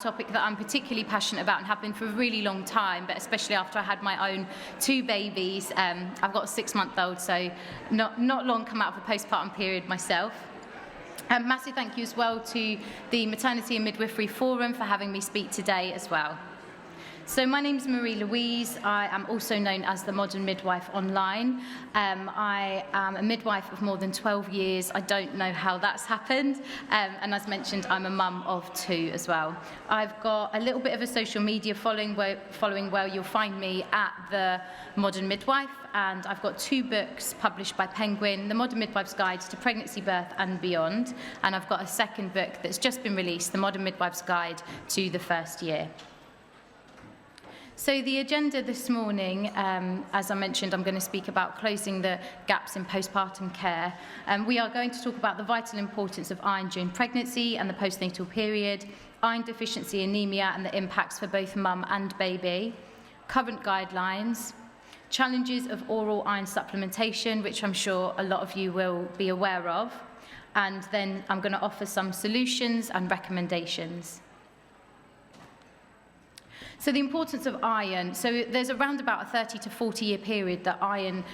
Topic that I'm particularly passionate about and have been for a really long time, but especially after I had my own 2 babies. I've got a 6-month-old, so not long come out of the postpartum period myself. Massive thank you as well to the Maternity and Midwifery Forum for having me speak today as well. So my name is Marie Louise. I am also known as the Modern Midwife online. I am a midwife of more than 12 years. I don't know how that's happened. And as mentioned, I'm a mum of 2 as well. I've got a little bit of a social media following where you'll find me at the Modern Midwife. And I've got 2 books published by Penguin, The Modern Midwife's Guide to Pregnancy, Birth and Beyond. And I've got a second book that's just been released, The Modern Midwife's Guide to the First Year. So the agenda this morning, as I mentioned, I'm going to speak about closing the gaps in postpartum care. We are going to talk about the vital importance of iron during pregnancy and the postnatal period, iron deficiency anemia and the impacts for both mum and baby, current guidelines, challenges of oral iron supplementation, which I'm sure a lot of you will be aware of, and then I'm going to offer some solutions and recommendations. So the importance of iron. So there's around about a 30 to 40 year period that iron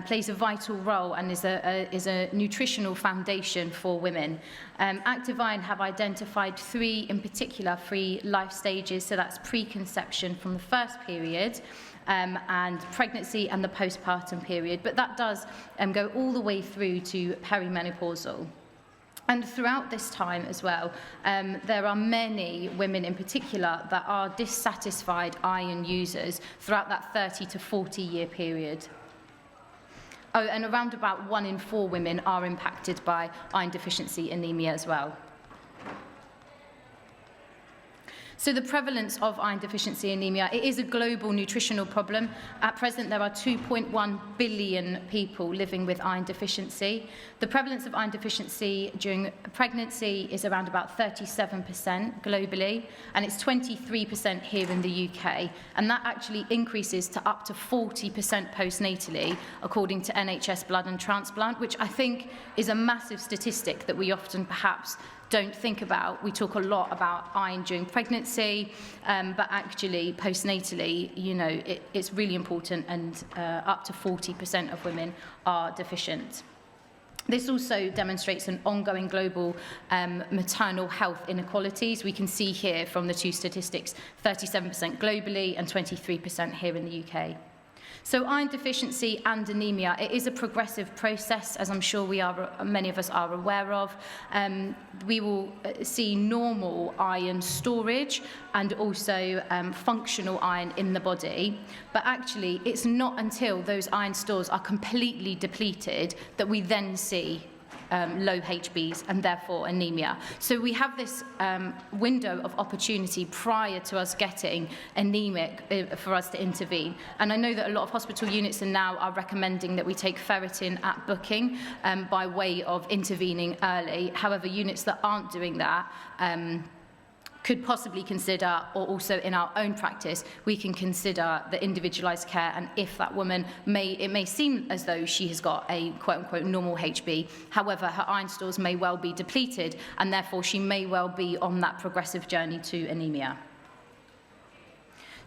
plays a vital role and is a nutritional foundation for women. Active Iron have identified 3 in particular, 3 life stages. So that's preconception from the first period, and pregnancy and the postpartum period. But that does go all the way through to perimenopausal. And throughout this time as well, there are many women in particular that are dissatisfied iron users throughout that 30 to 40 year period. Oh, and around about 1 in 4 women are impacted by iron deficiency anemia as well. So the prevalence of iron deficiency anemia, it is a global nutritional problem. At present, there are 2.1 billion people living with iron deficiency. The prevalence of iron deficiency during pregnancy is around about 37% globally, and it's 23% here in the UK. And that actually increases to up to 40% postnatally, according to NHS Blood and Transplant, which I think is a massive statistic that we often perhaps don't think about. We talk a lot about iron during pregnancy, but actually postnatally, it's really important, and up to 40% of women are deficient. This also demonstrates an ongoing global maternal health inequalities. We can see here from the 2 statistics, 37% globally and 23% here in the UK. So iron deficiency and anemia, it is a progressive process, as I'm sure many of us are aware of. We will see normal iron storage and also functional iron in the body. But actually, it's not until those iron stores are completely depleted that we then see low HBs and therefore anemia. So we have this window of opportunity prior to us getting anemic for us to intervene. And I know that a lot of hospital units now are recommending that we take ferritin at booking by way of intervening early. However, units that aren't doing that could possibly consider, or also in our own practice, we can consider the individualised care, and if that woman it may seem as though she has got a quote-unquote normal HB, however, her iron stores may well be depleted, and therefore she may well be on that progressive journey to anemia.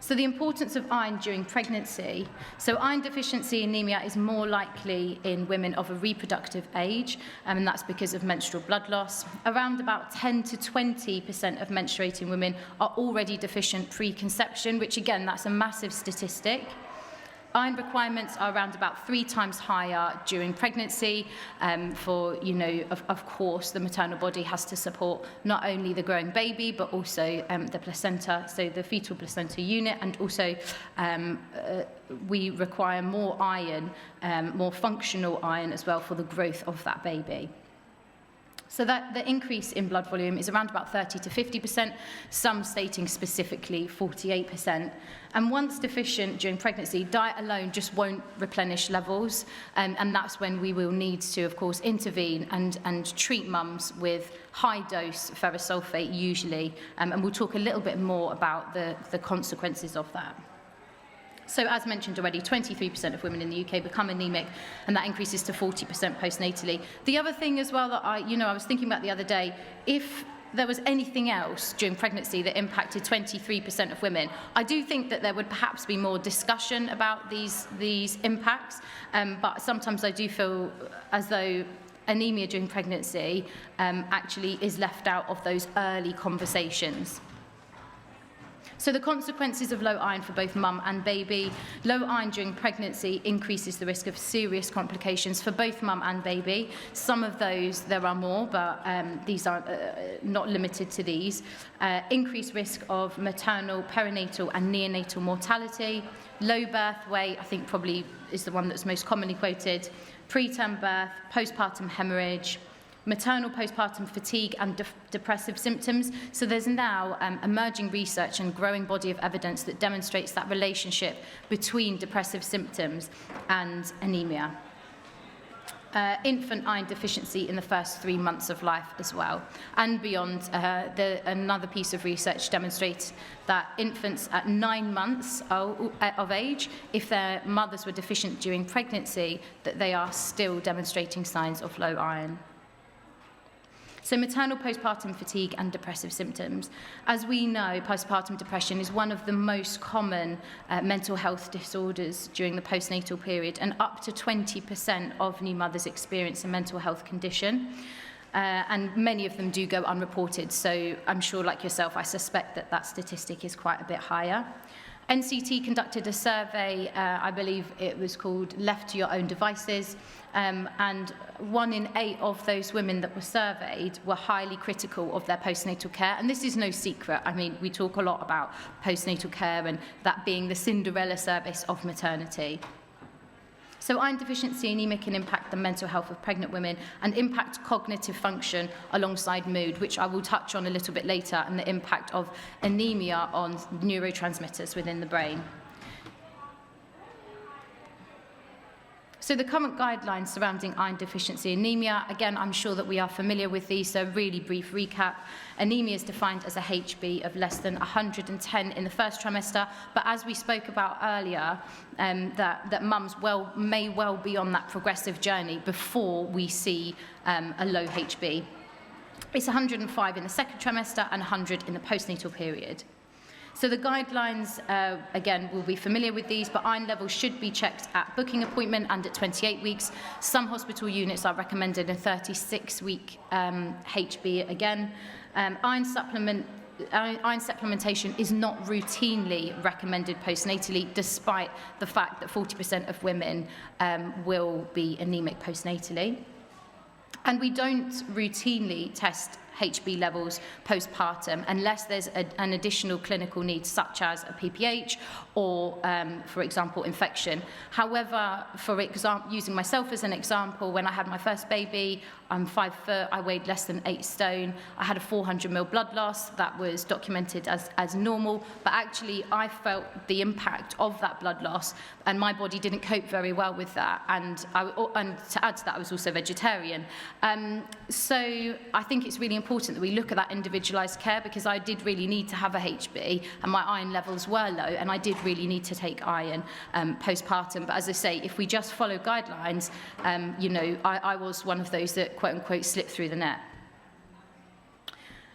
So the importance of iron during pregnancy. So iron deficiency anemia is more likely in women of a reproductive age, and that's because of menstrual blood loss. Around about 10 to 20% of menstruating women are already deficient pre-conception, which again, that's a massive statistic. Iron requirements are around about 3 times higher during pregnancy. Of course, the maternal body has to support not only the growing baby, but also the placenta, so the fetal placenta unit, and also we require more iron, more functional iron as well for the growth of that baby. So that the increase in blood volume is around about 30 to 50%, some stating specifically 48%. And once deficient during pregnancy, diet alone just won't replenish levels, and that's when we will need to, of course, intervene and treat mums with high-dose ferrous sulfate usually, and we'll talk a little bit more about the consequences of that. So as mentioned already, 23% of women in the UK become anemic, and that increases to 40% postnatally. The other thing as well that I was thinking about the other day, if there was anything else during pregnancy that impacted 23% of women, I do think that there would perhaps be more discussion about these impacts, but sometimes I do feel as though anemia during pregnancy actually is left out of those early conversations. So the consequences of low iron for both mum and baby. Low iron during pregnancy increases the risk of serious complications for both mum and baby. Some of those, there are more, but these are not limited to these. Increased risk of maternal, perinatal and neonatal mortality. Low birth weight, I think probably is the one that's most commonly quoted. Preterm birth, postpartum hemorrhage, maternal postpartum fatigue and depressive symptoms. So there's now emerging research and growing body of evidence that demonstrates that relationship between depressive symptoms and anemia. Infant iron deficiency in the first 3 months of life as well. And beyond, another piece of research demonstrates that infants at 9 months of age, if their mothers were deficient during pregnancy, that they are still demonstrating signs of low iron. So maternal postpartum fatigue and depressive symptoms. As we know, postpartum depression is one of the most common mental health disorders during the postnatal period, and up to 20% of new mothers experience a mental health condition. And many of them do go unreported, so I'm sure, like yourself, I suspect that that statistic is quite a bit higher. NCT conducted a survey, I believe it was called Left to Your Own Devices, and 1 in 8 of those women that were surveyed were highly critical of their postnatal care. And this is no secret. I mean, we talk a lot about postnatal care and that being the Cinderella service of maternity. So iron deficiency anemia can impact the mental health of pregnant women and impact cognitive function alongside mood, which I will touch on a little bit later, and the impact of anemia on neurotransmitters within the brain. So the current guidelines surrounding iron deficiency anemia, again, I'm sure that we are familiar with these, so really brief recap. Anemia is defined as a HB of less than 110 in the first trimester, but as we spoke about earlier, that mums may well be on that progressive journey before we see a low HB. It's 105 in the second trimester and 100 in the postnatal period. So the guidelines, again, we'll be familiar with these, but iron levels should be checked at booking appointment and at 28 weeks. Some hospital units are recommended a 36-week HB again. Iron supplementation is not routinely recommended postnatally, despite the fact that 40% of women will be anemic postnatally. And we don't routinely test HB levels postpartum unless there's an additional clinical need, such as a PPH or, for example, infection. However, for example, using myself as an example, when I had my first baby, I'm 5 foot, I weighed less than 8 stone, I had a 400 ml blood loss that was documented as normal, but actually I felt the impact of that blood loss, and my body didn't cope very well with that, and to add to that, I was also vegetarian. So I think it's really important that we look at that individualised care, because I did really need to have a HB, and my iron levels were low, and I did really need to take iron postpartum. But as I say, if we just follow guidelines, I was one of those that quote-unquote slipped through the net.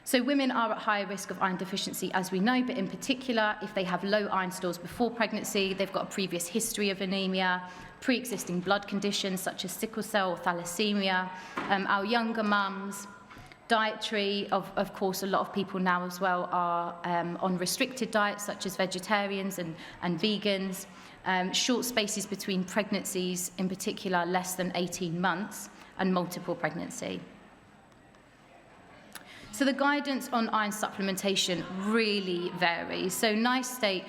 So women are at higher risk of iron deficiency, as we know, but in particular, if they have low iron stores before pregnancy, they've got a previous history of anemia, pre-existing blood conditions such as sickle cell or thalassemia, our younger mums, dietary, of course, a lot of people now as well are on restricted diets, such as vegetarians and vegans, short spaces between pregnancies, in particular less than 18 months, and multiple pregnancy. So the guidance on iron supplementation really varies. So NICE state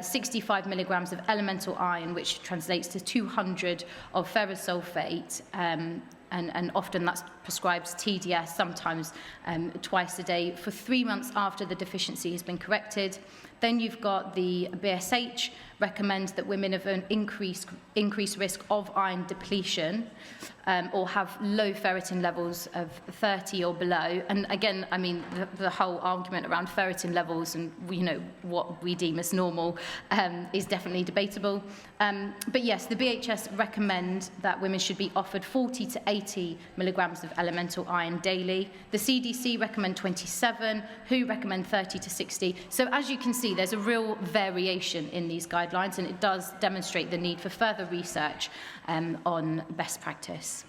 65 milligrams of elemental iron, which translates to 200 of ferrous sulfate, and often that's prescribed TDS, sometimes twice a day, for 3 months after the deficiency has been corrected. Then you've got the BSH, recommend that women have an increased risk of iron depletion or have low ferritin levels of 30 or below. And again, I mean, the whole argument around ferritin levels and, you know, what we deem as normal is definitely debatable. But yes, the BHS recommend that women should be offered 40 to 80 milligrams of elemental iron daily. The CDC recommend 27, WHO recommend 30 to 60. So as you can see, there's a real variation in these guidelines, and it does demonstrate the need for further research on best practice.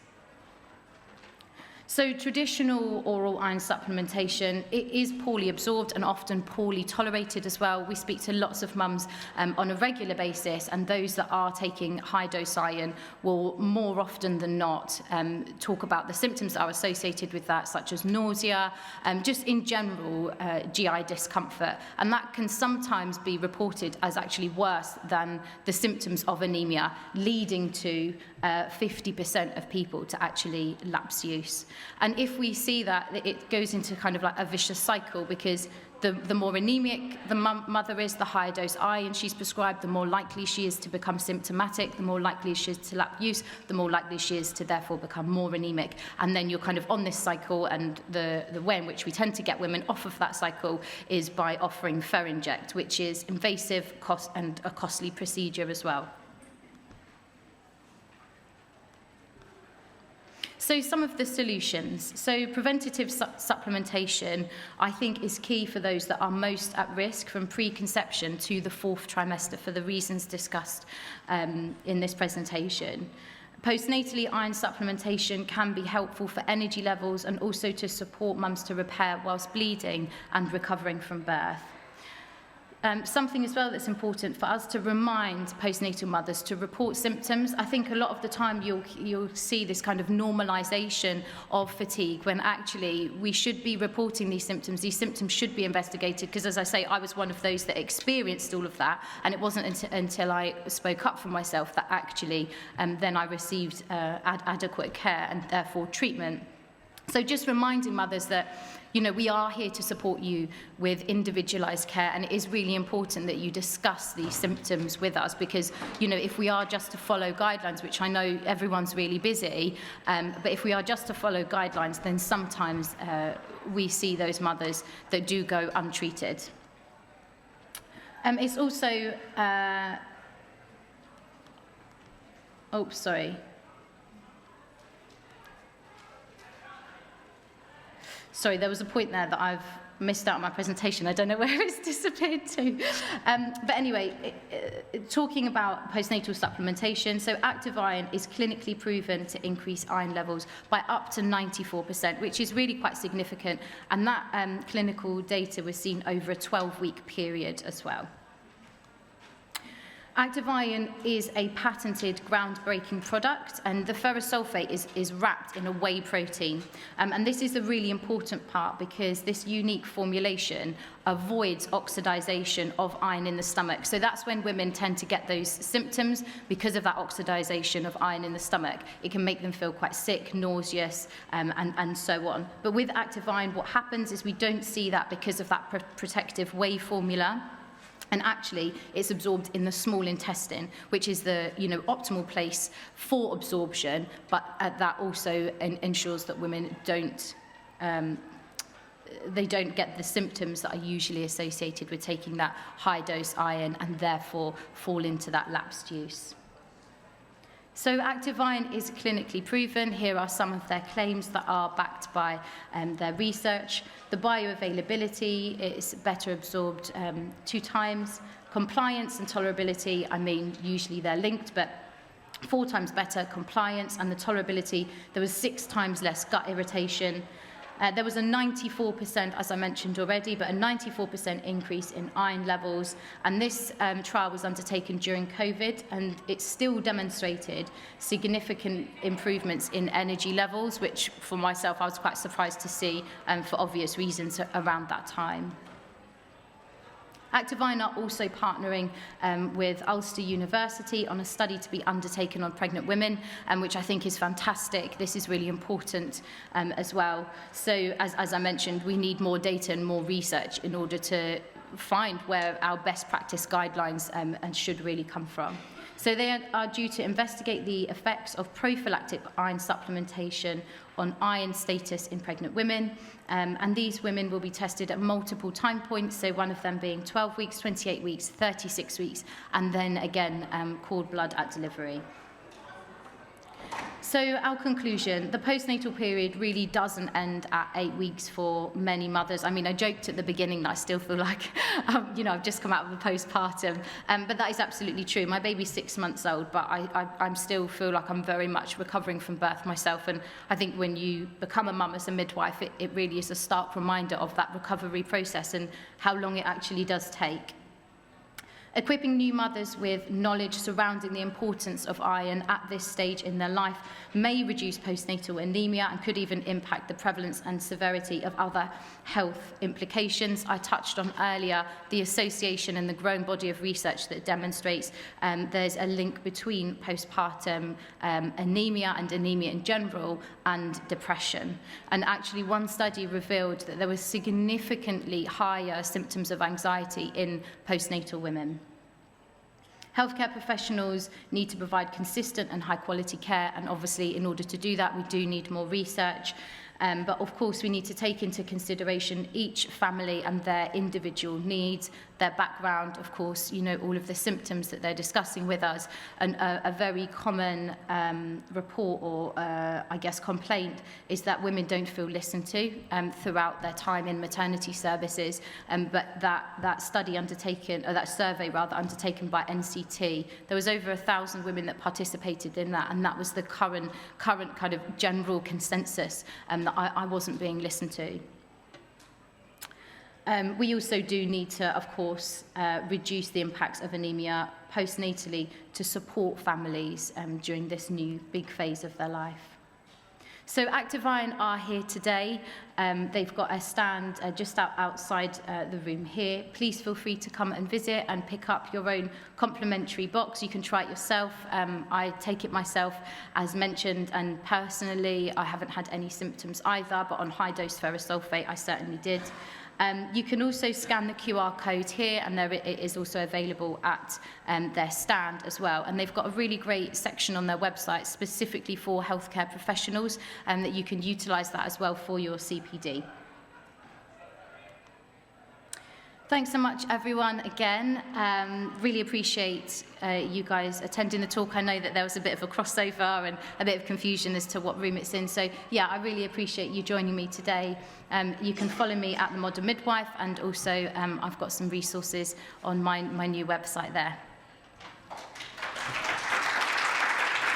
So traditional oral iron supplementation, it is poorly absorbed and often poorly tolerated as well. We speak to lots of mums on a regular basis, and those that are taking high-dose iron will more often than not talk about the symptoms that are associated with that, such as nausea, just in general GI discomfort. And that can sometimes be reported as actually worse than the symptoms of anemia, leading to 50% of people to actually lapse use. And if we see that, it goes into kind of like a vicious cycle, because the more anemic the mother is, the higher dose iron she's prescribed, the more likely she is to become symptomatic, the more likely she is to lapse use, the more likely she is to therefore become more anemic. And then you're kind of on this cycle, and the way in which we tend to get women off of that cycle is by offering Ferinject, which is invasive and a costly procedure as well. So some of the solutions. So preventative supplementation, I think, is key for those that are most at risk from preconception to the 4th trimester for the reasons discussed in this presentation. Postnatally, iron supplementation can be helpful for energy levels and also to support mums to repair whilst bleeding and recovering from birth. Something as well that's important for us to remind postnatal mothers to report symptoms. I think a lot of the time you'll see this kind of normalization of fatigue, when actually we should be reporting these symptoms. These symptoms should be investigated, because, as I say, I was one of those that experienced all of that, and it wasn't until I spoke up for myself that actually then I received adequate care and therefore treatment. So just reminding mothers that, you know, we are here to support you with individualized care, and it is really important that you discuss these symptoms with us, because, you know, if we are just to follow guidelines, which I know everyone's really busy, but if we are just to follow guidelines, then sometimes we see those mothers that do go untreated. It's also, Sorry, there was a point there that I've missed out on my presentation. I don't know where it's disappeared to. But anyway, talking about postnatal supplementation, so active iron is clinically proven to increase iron levels by up to 94%, which is really quite significant. And that clinical data was seen over a 12-week period as well. Active iron is a patented, groundbreaking product, and the ferrous sulfate is wrapped in a whey protein. And this is a really important part, because this unique formulation avoids oxidization of iron in the stomach. So that's when women tend to get those symptoms, because of that oxidization of iron in the stomach. It can make them feel quite sick, nauseous, and so on. But with active iron, what happens is we don't see that because of that protective whey formula. And actually, it's absorbed in the small intestine, which is the optimal place for absorption, but that also ensures that women don't get the symptoms that are usually associated with taking that high-dose iron, and therefore fall into that lapsed use. So active iron is clinically proven. Here are some of their claims that are backed by their research. The bioavailability is better absorbed 2 times. Compliance and tolerability, I mean, usually they're linked, but 4 times better compliance, and the tolerability, there was 6 times less gut irritation. There was a 94%, as I mentioned already, but a 94% increase in iron levels. And this trial was undertaken during COVID, and it still demonstrated significant improvements in energy levels, which for myself, I was quite surprised to see for obvious reasons around that time. Active Iron are also partnering with Ulster University on a study to be undertaken on pregnant women, which I think is fantastic. This is really important as well. So, as I mentioned, we need more data and more research in order to find where our best practice guidelines and should really come from. So they are due to investigate the effects of prophylactic iron supplementation on iron status in pregnant women, and these women will be tested at multiple time points, so one of them being 12 weeks, 28 weeks, 36 weeks, and then again cord blood at delivery. So our conclusion, the postnatal period really doesn't end at 8 weeks for many mothers. I mean, I joked at the beginning that I still feel like, I've just come out of the postpartum, but that is absolutely true. My baby's 6 months old, but I still feel like I'm very much recovering from birth myself. And I think when you become a mum as a midwife, it really is a stark reminder of that recovery process and how long it actually does take. Equipping new mothers with knowledge surrounding the importance of iron at this stage in their life may reduce postnatal anemia and could even impact the prevalence and severity of other health implications. I touched on earlier the association and the growing body of research that demonstrates there's a link between postpartum anemia and anemia in general and depression. And actually one study revealed that there was significantly higher symptoms of anxiety in postnatal women. Healthcare professionals need to provide consistent and high-quality care, and obviously, in order to do that, we do need more research. But of course, we need to take into consideration each family and their individual needs, their background, of course, all of the symptoms that they're discussing with us. And a very common report or, complaint is that women don't feel listened to throughout their time in maternity services. But that study undertaken, or that survey rather, undertaken by NCT, there was over 1,000 women that participated in that, and that was the current kind of general consensus that I wasn't being listened to. We also do need to, of course, reduce the impacts of anemia postnatally to support families during this new big phase of their life. So Active Iron are here today. They've got a stand just outside the room here. Please feel free to come and visit and pick up your own complimentary box. You can try it yourself. I take it myself, as mentioned, and personally, I haven't had any symptoms either, but on high-dose ferrous sulfate, I certainly did. You can also scan the QR code here, and it is also available at their stand as well. And they've got a really great section on their website specifically for healthcare professionals, and that you can utilise that as well for your CPD. Thanks so much, everyone, again. Really appreciate you guys attending the talk. I know that there was a bit of a crossover and a bit of confusion as to what room it's in. So, yeah, I really appreciate you joining me today. You can follow me at The Modern Midwife, and also I've got some resources on my new website there.